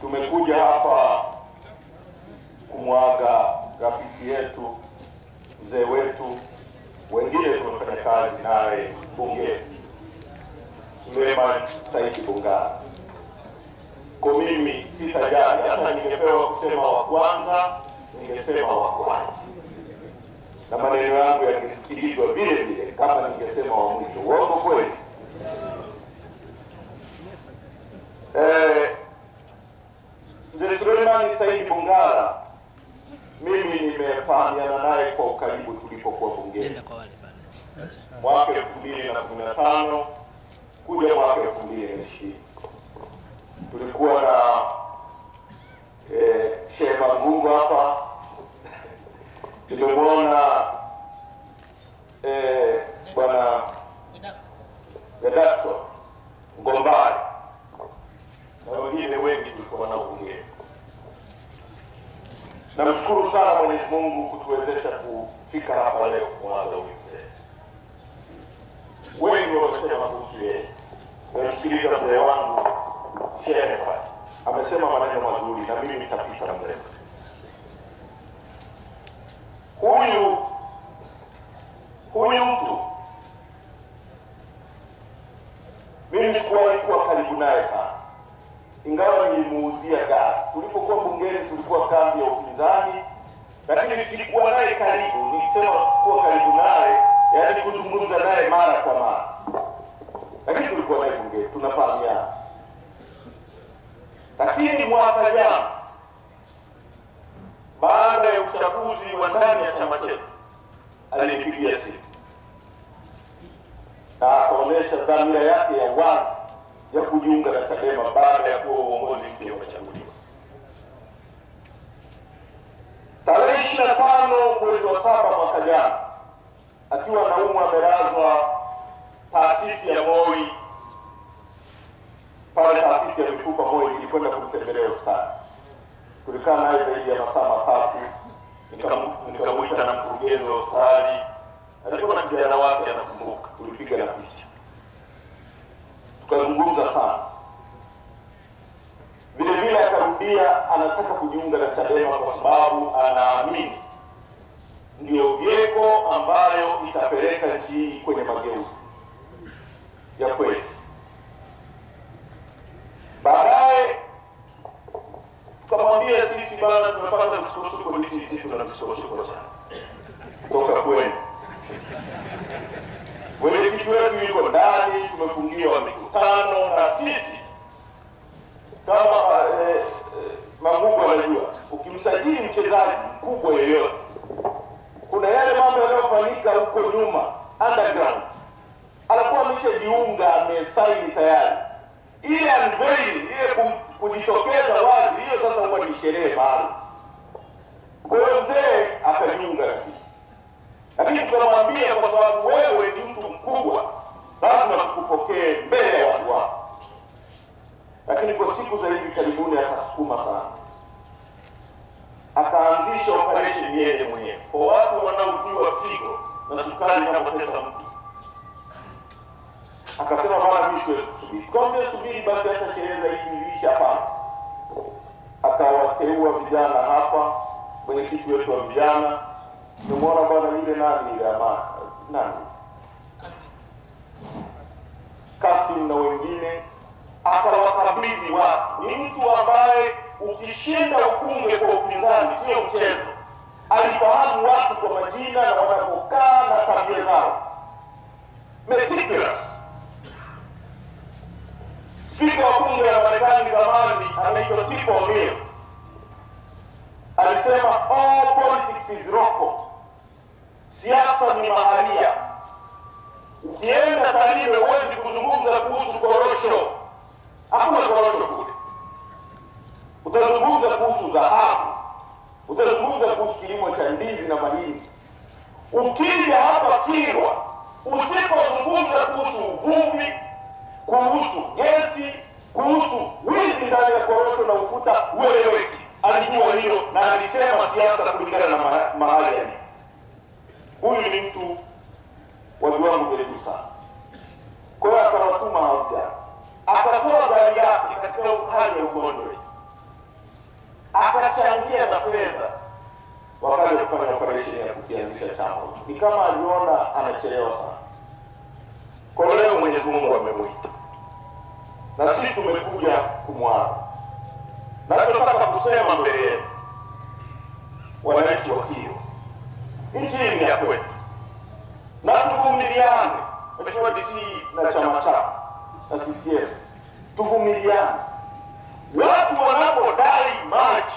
tumekuja hapa kumwaga rafiki yetu, mzee wetu, wengine tumefanya kazi naye bungeni, Suleiman Said Bungara. Kwa mimi sitajali, hata ningepewa kusema wa kwanza, ningesema wa kwanza, na maneno yangu yangesikilizwa vile vile kama ningesema wa mwisho. Uongo kweli? Mzee Suleiman Said Bungara, mimi nimefahamiana naye kwa ukaribu tulipokuwa bungeni mwaka 2015 kuja mwaka 2020. Tulikuwa na Sheikh Mangungu hapa, tulimwona bwana Vedasto Ngombale na wengine wengi tulikuwa nao bungeni. Namshukuru sana Mwenyezi Mungu kutuwezesha kufika hapa leo kumwaga huyu mzee. Wengi wamesema kuhusu yeye. Namsikiliza mzee wangu Sheikh amesema maneno mazuri, na mimi nitapita mrefu. Huyu mtu mimi sikuwahi kuwa karibu naye sana, ingawa nilimuuzia gari. Tulipokuwa bungeni tulikuwa kambi ya upinzani, lakini sikuwa naye karibu. Nikisema kuwa karibu naye, yaani kuzungumza naye mara kwa mara, lakini tulikuwa naye bungeni, tunafahamiana. Lakini mwaka jana, baada ya uchaguzi wa ndani ya chama chetu, alinipigia simu na akaonyesha dhamira yake ya wazi ya kujiunga na Chadema baada ya kuwa uongozi mpya umechaguliwa. Tarehe 25 mwezi wa 7 mwaka jana, akiwa anaumwa amelazwa taasisi ya MOI, pale taasisi ya mifupa MOI, nilikwenda kumtembelea hospitali. Tulikaa naye zaidi ya masaa 3, nikamwita na mkurugenzi wa hospitali, alikuwa na kijana wake anakumbuka, tulipiga na picha, tukazungumza sana. Vile vile akarudia anataka kujiunga na Chadema kwa sababu anaamini ndio vyeko ambayo itapeleka nchi hii kwenye mageuzi ya kweli. Baadaye tukamwambia sisi bana, tunapata msukosuko, sisi tuna msukosuko sana kutoka kwenu. Mwenyekiti wetu yuko ndani, tumefungiwa mikutano, na sisi kama Mangungu anajua, ukimsajili mchezaji mkubwa yeyote, kuna yale mambo yanayofanyika huko nyuma underground, anakuwa ameshajiunga, amesaini tayari. Ile unveiling, ile kujitokeza wazi, hiyo sasa huwa ni sherehe maalum. Kwa hiyo mzee akajiunga na sisi, lakini tukamwambia kwa sababu wewe ni mtu mkubwa, lazima tukupokee mbele ya watu wako. Lakini kwa siku za hivi karibuni akasukuma sana, akaanzisha operation yeye mwenyewe kwa watu wanaojua figo na sukari inapoteza mtu. Akasema bana, mimi siwezi kusubiri. Tukamwambia subiri basi, hata sherehe za Idi ziisha hapa. Akawateua vijana hapa, mwenyekiti wetu wa vijana, tumemwona bwana yule nani ile nani Kasim na wengine, akawakabidhi watu. Ni mtu ambaye ukishinda ubunge kwa upinzani sio mchezo. Alifahamu watu kwa majina na wanapokaa na tabia zao. Meticulous. Spika wa bunge la Marekani zamani anaitwa Tip O'Neill alisema all politics is local, siasa ni mahalia. Ukienda Tarime huwezi kuzungumza kuhusu korosho, hakuna korosho kule. Utazungumza kuhusu dhahabu, utazungumza kuhusu kilimo cha ndizi na mahindi. Ukija hapa Kilwa, usipozungumza kuhusu uvuvi, kuhusu gesi, kuhusu wizi ndani ya korosho na ufuta, ueleweki. Alijua hiyo na alisema siasa kulingana na mahali yake. Huyu ni mtu wa viwango vya juu sana. Kwa hiyo akawatuma hao vijana, akatoa gari yake katika hali ya ugonjwa, akachangia na fedha, wakaja kufanya operation ya kukianzisha chama. Ni kama aliona anachelewa sana. Kwa leo Mwenyezi Mungu amemwita na sisi tumekuja kumwaga. Nachotaka kusema mbele yenu, wananchi wa Kilwa, nchi hii ni ya kwetu na tuvumiliane. Mheshimiwa DC na chama chako na CCM, tuvumiliane. Watu wanapodai maji,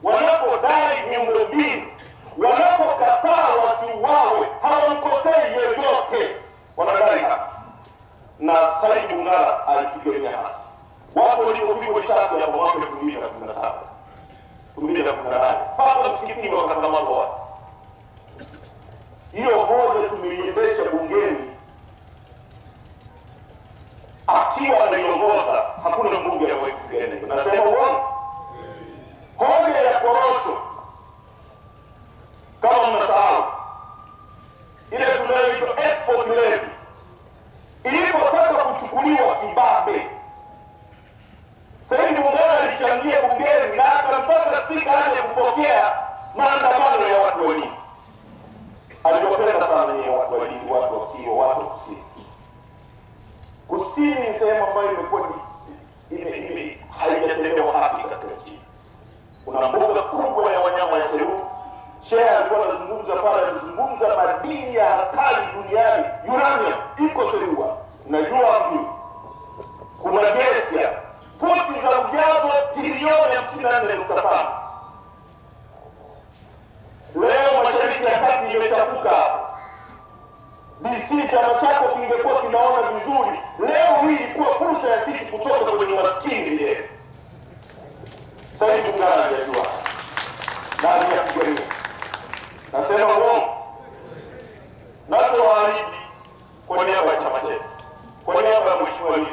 wanapodai miundombinu, wanapokataa wasiuawe, hawamkosei yeyote, wanadai haki. Na Said Bungara alipigania haki. Watu walipopigwa risasi hapo mwaka 2017 2018 hapa msikitini wakakamatwa watu. Hiyo hoja tumeiendesha bungeni akiwa anaiongoza, hakuna mbunge anawahi kupigania. Nasema uongo? Hoja ya korosho, kama mnasahau, ile tunayoitwa export levy ilipotaka kuchukuliwa kibabe, Said Bungara alichangia bungeni na akamtaka spika aje kupokea maandamano ya watu wa Lindi. Aliwapenda sana ni watu wa Lindi, watu wa Kilwa, watu wa Kusini. Kusini ni sehemu ambayo imekuwa haijatendewa haki katika nchi. Kuna mbuga kubwa ya wanyama ya Selous. Sheikh alikuwa anazungumza pale, anazungumza madini ya hatari duniani, uranium iko Selous. Unajua mtu, kuna gesi ya futi za ujazo trilioni 54.5. Leo Mashariki ya Kati imechafuka. DC chama chako kingekuwa kinaona vizuri, leo hii ilikuwa fursa ya sisi kutoka kwenye umaskini vile. Said Bungara hajajua na aliyapigania. Nasema uongo? Nachowaahidi kwa niaba ya chama chetu, kwa niaba ya Mheshimiwa Lissu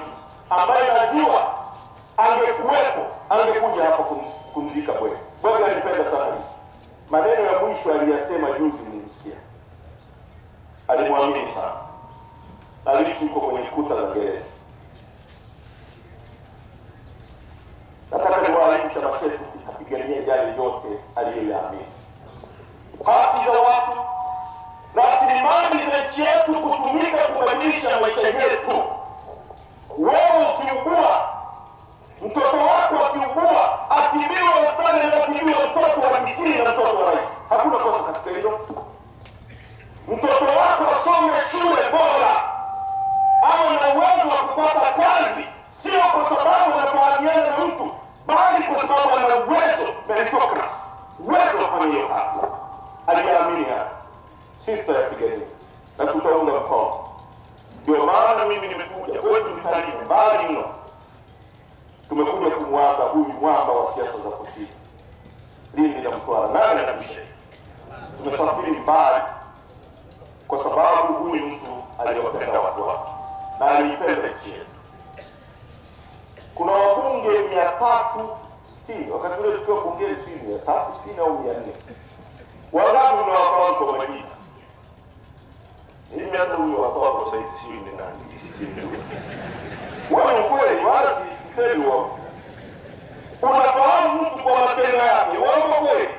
ambaye najua angekuwepo, angekuja hapa kumzika Bwege. Bwege alipenda sana Lissu. Maneno ya mwisho aliyasema juzi nilimsikia. Alimwamini sana. Na Lissu yuko kwenye kuta za gereza. Nataka niwaahidi chama chetu kitapigania yale yote aliyoyaamini. Haki za watu, rasilimali za nchi yetu kutumika kubadilisha maisha yetu. Wewe ukiugua, mtoto wako akiugua, atibiwe hospitali na atibiwe mtoto wa DC na mtoto wa rais. Hakuna kosa katika hilo. Mtoto wako asome shule bora, awe na uwezo wa kupata kazi, sio kwa sababu anafahamiana na mtu, bali kwa sababu ana uwezo, meritocracy, uwezo wa kufanya hiyo kazi. Aliamini haya. Sisi tutayapigania na tutaunga mkono. Ndio maana mimi nimekuja kwetu mtalii mbali mno. Tumekuja kumwaga huyu mwamba wa siasa za kusini, Lindi na Mtwara. Nani anabisha? Tumesafiri mbali kwa sababu huyu mtu aliwapenda watu wake na alipenda nchi yetu. Kuna wabunge 360 wakati ule tukiwa bungeni, si 360 au 400. Wangapi mnawafahamu kwa majina? Mimi hata huyo watoto sasa hivi sio ni nani, sisi ndio. Wewe kweli wazi sisemi wao. Unafahamu mtu kwa matendo yake, wewe kweli?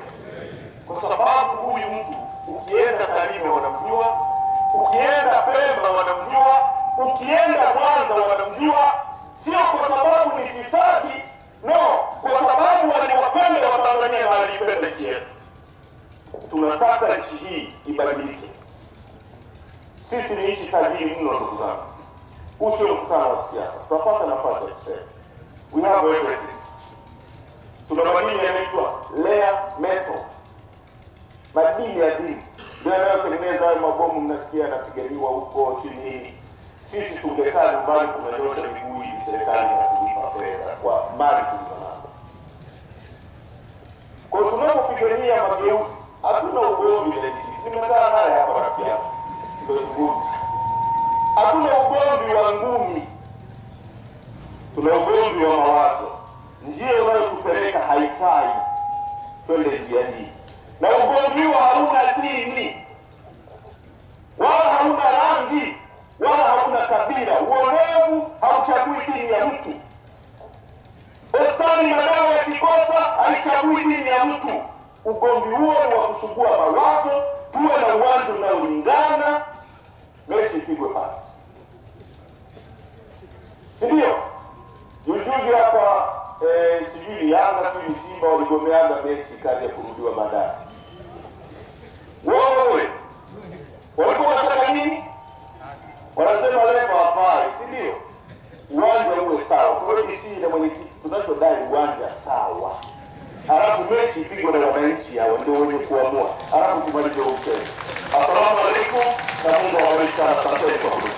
Kwa sababu huyu mtu ukienda Tarime wanamjua, ukienda Pemba wanamjua, ukienda Mwanza wanamjua, sio kwa sababu ni fisadi, no, kwa sababu waliwapenda Watanzania na walipenda nchi yetu. Tunataka nchi hii ibadilike. Sisi ni nchi tajiri mno ndugu zangu. Usio mkutano wa kisiasa. Tutapata nafasi ya kusema. We have everything. Tuna madini yanaitwa rare metal. Madini ya dini. Ndio yanayotengeneza hayo mabomu mnasikia yanapiganiwa huko chini. Sisi tungekaa nyumbani tunanyosha miguu ili serikali inatulipa fedha kwa mali tulizonazo. Kwa hiyo tunapopigania mageuzi, hatuna ugomvi na sisi. Nimekaa naye hapa rafiki yangu. Hatuna ugomvi wa ngumi. Tuna ugomvi wa mawazo. Njia unayotupeleka haifai. Twende njia hii. Na ugomvi huo hauna dini, wala hauna rangi, wala hauna kabila. Uonevu hauchagui dini ya mtu. Hospitali madawa yakikosa haichagui na mtu. Ugomvi huo ni wa kusugua mawazo. Tuwe na uwanja unaolingana, mechi ipigwe pale, si ndio? Juzi hapa sijui Yanga sijui Simba waligomeana mechi kaja kurudiwa baadaye. Wewe walikuwa wanataka nini? Wanasema refa hafai, si ndio? Uwanja uwe sawa. Kwa hiyo DC na mwenyekiti tunachodai uwanja sawa. Halafu mechi ipigwe na wananchi hao ndio wenye kuamua. Halafu tumalize mchezo. Asalamu alaykum na Mungu awabariki sana. Asante kwa